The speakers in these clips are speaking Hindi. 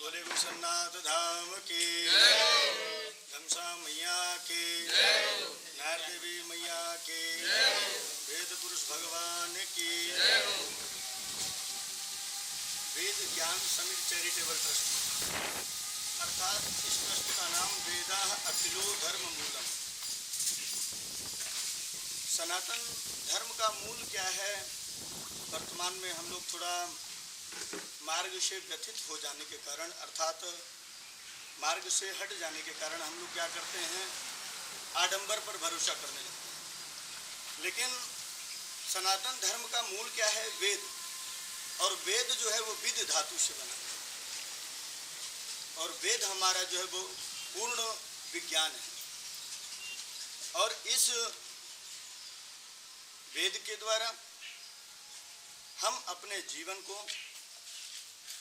बोले विश्वनाथ धाम की, घमसा मैया की, नार देवी मैया की, वेद पुरुष भगवान की। वेद ज्ञान समिति चैरिटेबल ट्रस्ट अर्थात इस ट्रस्ट का नाम वेदा अखिलो धर्म मूलम। सनातन धर्म का मूल क्या है? वर्तमान में हम लोग थोड़ा मार्ग से व्यथित हो जाने के कारण अर्थात मार्ग से हट जाने के कारण हम लोग क्या करते हैं, आडंबर पर भरोसा करने लगते हैं। लेकिन सनातन धर्म का मूल क्या है? वेद। और वेद जो है वो विद धातु से बना है और वेद हमारा जो है वो पूर्ण विज्ञान है। और इस वेद के द्वारा हम अपने जीवन को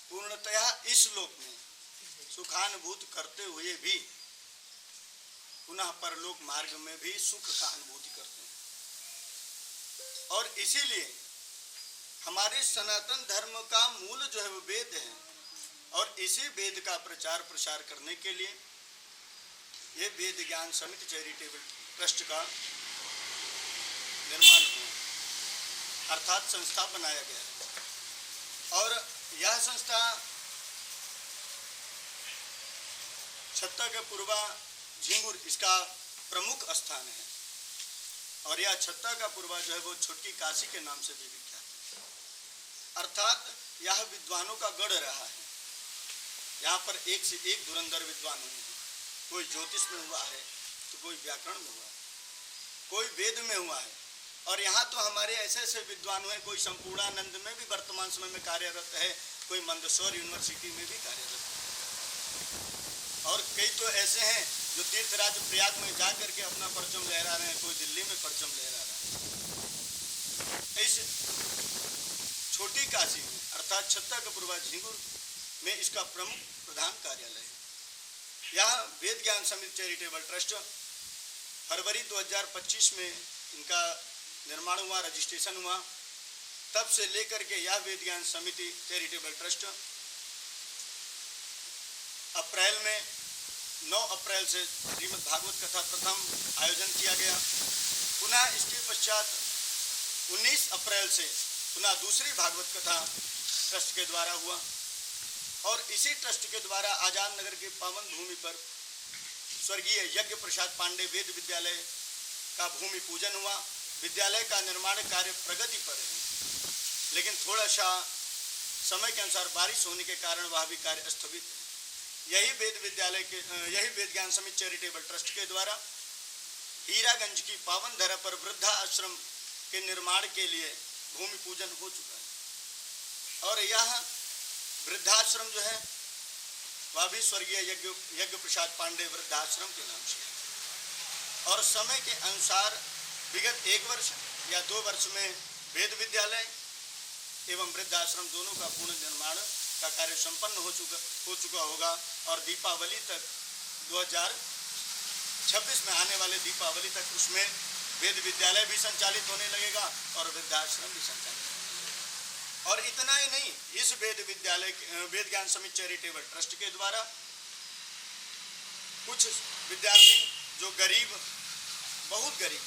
पूर्णतया इस लोक में सुखानुभूत करते हुए भी पुनः परलोक मार्ग में भी सुख का अनुभूति करते हैं। और इसीलिए हमारे सनातन धर्म का मूल जो है वो वेद है और इसी वेद का प्रचार प्रसार करने के लिए ये वेद ज्ञान समिति चैरिटेबल ट्रस्ट का निर्माण हुआ अर्थात संस्था बनाया गया है। और यह संस्था छत्ता के पूर्वा झिंगुर इसका प्रमुख स्थान है और यह छत्ता का पूर्वा जो है वो छोटकी काशी के नाम से भी विख्यात है। अर्थात यह विद्वानों का गढ़ रहा है। यहाँ पर एक से एक धुरंधर विद्वान हुए हैं। कोई ज्योतिष में हुआ है तो कोई व्याकरण में हुआ है, कोई वेद में हुआ है। और यहाँ तो हमारे ऐसे ऐसे विद्वान हुए, कोई संपूर्णानंद में भी वर्तमान समय में कार्यरत है, कोई मंदसौर यूनिवर्सिटी में भी कार्यरत है। और कई तो ऐसे हैं जो तीर्थराज प्रयाग में जा करके अपना परचम लहरा रहे हैं, कोई दिल्ली में परचम लहरा रहा है। इस छोटी काशी में अर्थात छत्ता का पूर्वा झिंगुर में इसका प्रमुख प्रधान कार्यालय है। यह वेद ज्ञान समिति चैरिटेबल ट्रस्ट फरवरी 2025 में इनका निर्माण हुआ, रजिस्ट्रेशन हुआ। तब से लेकर के यह वेद ज्ञान समिति चैरिटेबल ट्रस्ट अप्रैल में 9 अप्रैल से श्रीमद् भागवत कथा प्रथम आयोजन किया गया। पुनः इसके पश्चात 19 अप्रैल से पुनः दूसरी भागवत कथा ट्रस्ट के द्वारा हुआ और इसी ट्रस्ट के द्वारा आजाद नगर के पावन भूमि पर स्वर्गीय यज्ञ प्रसाद पांडे वेद विद्यालय का भूमि पूजन हुआ। विद्यालय का निर्माण कार्य प्रगति पर है, लेकिन थोड़ा सा समय के अनुसार बारिश होने के कारण वह भी कार्य स्थगित है। यही वेद ज्ञान समिति चैरिटेबल ट्रस्ट के द्वारा हीरागंज की पावन धरा पर वृद्धा आश्रम के निर्माण के लिए भूमि पूजन हो चुका है। और यह वृद्धाश्रम जो है वह भी स्वर्गीय यज्ञ प्रसाद पांडे वृद्धाश्रम के नाम से है। और समय के अनुसार विगत 1 वर्ष या 2 वर्ष में वेद विद्यालय एवं वृद्धाश्रम दोनों का पूर्ण निर्माण का कार्य संपन्न हो चुका होगा और दीपावली तक 2026 में आने वाले दीपावली तक उसमें वेद विद्यालय भी संचालित होने लगेगा और वृद्धाश्रम भी संचालित होने लगेगा। और इतना ही नहीं, इस वेद ज्ञान समिति चैरिटेबल ट्रस्ट के द्वारा कुछ विद्यार्थी जो गरीब, बहुत गरीब,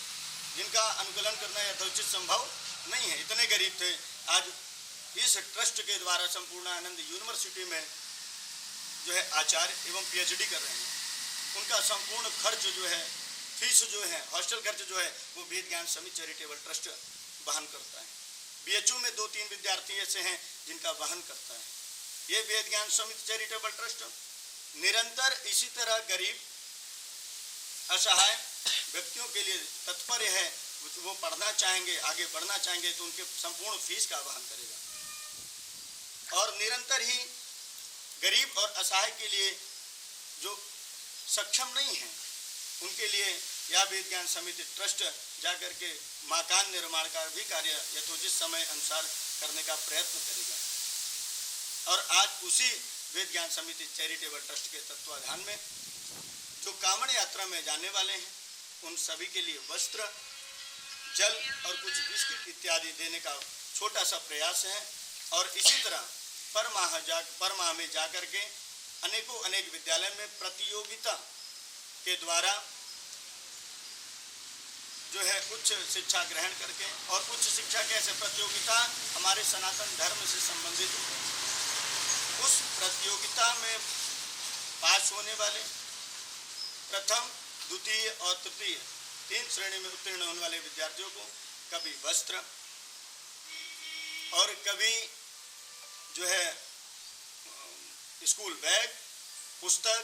जिनका अनुकूलन करना यथोचित संभव नहीं है, इतने गरीब थे, आज इस ट्रस्ट के द्वारा संपूर्णानंद यूनिवर्सिटी में जो है आचार्य एवं पीएचडी कर रहे हैं। उनका संपूर्ण खर्च जो है, फीस जो है, हॉस्टल खर्च जो है वो वेद ज्ञान समिति चैरिटेबल ट्रस्ट वहन करता है। बीएचयू में 2-3 विद्यार्थी ऐसे हैं जिनका वहन करता है। ये वेद ज्ञान समिति चैरिटेबल ट्रस्ट निरंतर इसी तरह गरीब असहाय व्यक्तियों के लिए तत्पर है। वो पढ़ना चाहेंगे, आगे बढ़ना चाहेंगे तो उनके संपूर्ण फीस का वहन करेगा। और निरंतर ही गरीब और असहाय के लिए जो सक्षम नहीं है उनके लिए यह वेद ज्ञान समिति ट्रस्ट जाकर के मकान निर्माण का भी कार्य यथोचित समय अनुसार करने का प्रयत्न करेगा। और आज उसी वेद ज्ञान समिति चैरिटेबल ट्रस्ट के तत्वाधान में जो कांवड़ यात्रा में जाने वाले हैं उन सभी के लिए वस्त्र, जल और कुछ बिस्किट इत्यादि देने का छोटा सा प्रयास है। और इसी तरह पर माह में जाकर के अनेक विद्यालय में प्रतियोगिता के द्वारा जो है उच्च शिक्षा ग्रहण करके, और उच्च शिक्षा कैसे प्रतियोगिता हमारे सनातन धर्म से संबंधित, उस प्रतियोगिता में पास होने वाले प्रथम, द्वितीय और तृतीय 3 श्रेणी में उत्तीर्ण होने वाले विद्यार्थियों को कभी वस्त्र और कभी जो है स्कूल बैग, पुस्तक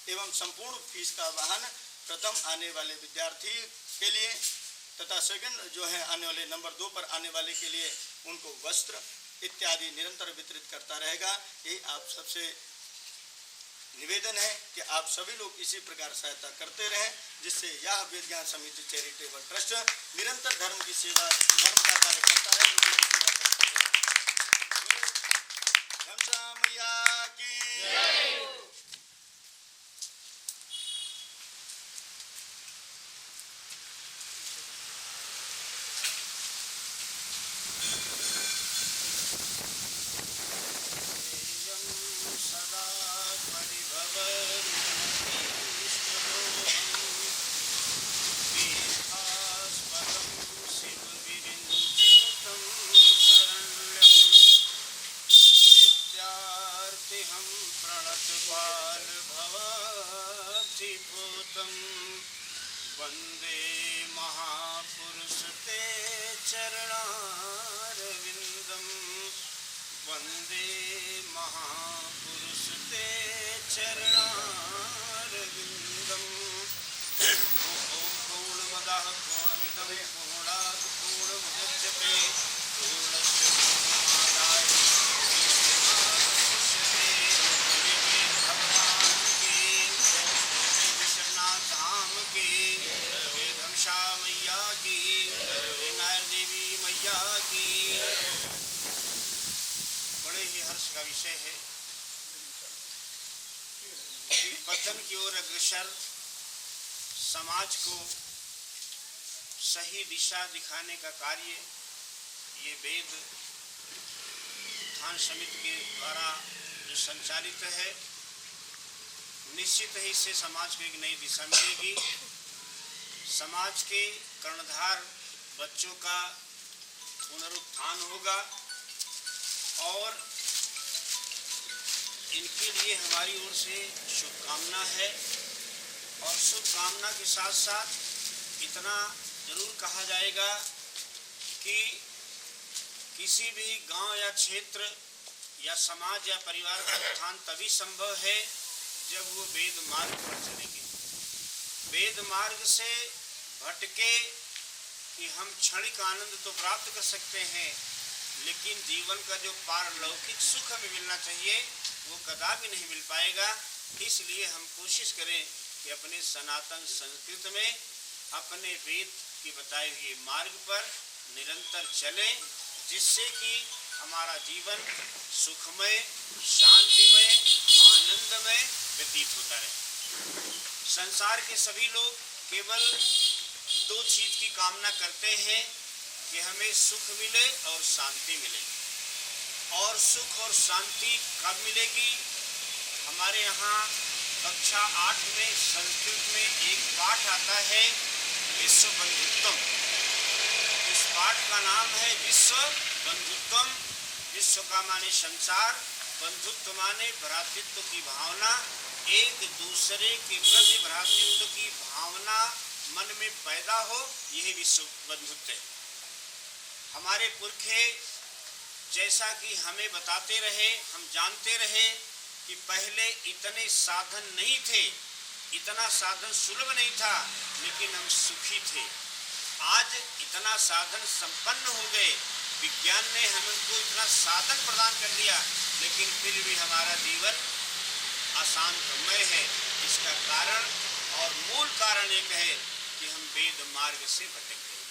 एवं संपूर्ण फीस का वाहन प्रथम आने वाले विद्यार्थी के लिए तथा सेकंड जो है आने वाले नंबर 2 पर आने वाले के लिए उनको वस्त्र इत्यादि निरंतर वितरित करता रहेगा। ये आप सबसे निवेदन है कि आप सभी लोग इसी प्रकार सहायता करते रहें, जिससे यह वेद ज्ञान समिति चैरिटेबल ट्रस्ट निरंतर धर्म की सेवा, धर्म का कार्य करता रहे। घनश्याम मैया की वंदे महापुरुष ते चरणारविंदम, वंदे महापुरुष ते चरणारविंदम। पूर्णमदः पूर्णमिदं पूर्णात् पूर्णमुदच्यते पूर्णस्य पूर्णमादाय धाम की घनश्याम मैया की, नायर देवी मैया की। बड़े ही हर्ष का विषय है कि पतन की ओर अग्रसर समाज को सही दिशा दिखाने का कार्य ये वेद उत्थान समिति के द्वारा जो संचालित है, निश्चित ही इससे समाज को एक नई दिशा मिलेगी। समाज के कर्णधार बच्चों का पुनरुत्थान होगा और इनके लिए हमारी ओर से शुभकामना है। और शुभकामना के साथ साथ इतना जरूर कहा जाएगा कि किसी भी गांव या क्षेत्र या समाज या परिवार का उत्थान तभी संभव है जब वो वेद मार्ग पर चलेंगे। वेद मार्ग से भटके कि हम क्षणिक आनंद तो प्राप्त कर सकते हैं, लेकिन जीवन का जो पारलौकिक सुख हमें मिलना चाहिए वो कदापि नहीं मिल पाएगा। इसलिए हम कोशिश करें कि अपने सनातन संस्कृत में अपने वेद की बताए हुए मार्ग पर निरंतर चलें, जिससे कि हमारा जीवन सुखमय, शांतिमय, आनंदमय व्यतीत होता रहे। संसार के सभी लोग केवल 2 चीज की कामना करते हैं कि हमें सुख मिले और शांति मिले। और सुख और शांति कब मिलेगी? हमारे यहाँ कक्षा 8 में संस्कृत में एक पाठ आता है विश्व बंधुत्वम। इस पाठ का नाम है विश्व बंधुत्वम। विश्व का माने संसार, बंधुत्व माने भ्रातृत्व की भावना, एक दूसरे के प्रति भ्रातृत्व की भावना मन में पैदा हो, यही विश्व बंधुत्व है। हमारे पुरखे जैसा कि हमें बताते रहे, हम जानते रहे कि पहले इतने साधन नहीं थे, इतना साधन सुलभ नहीं था, लेकिन हम सुखी थे। आज इतना साधन संपन्न हो गए, विज्ञान ने हमको इतना साधन प्रदान कर दिया, लेकिन फिर भी हमारा जीवन अशांतमय है। इसका कारण और मूल कारण एक है कि हम वेद मार्ग से भटक गए।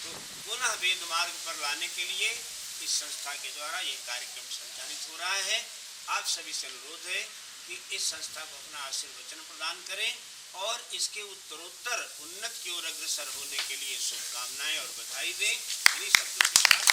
तो पुनः वेद मार्ग पर लाने के लिए इस संस्था के द्वारा ये कार्यक्रम संचालित हो रहा है। आप सभी से अनुरोध है कि इस संस्था को अपना आशीर्वचन प्रदान करें और इसके उत्तरोत्तर उन्नत की ओर अग्रसर होने के लिए शुभकामनाएं और बधाई दें। इन्हीं शब्दों के साथ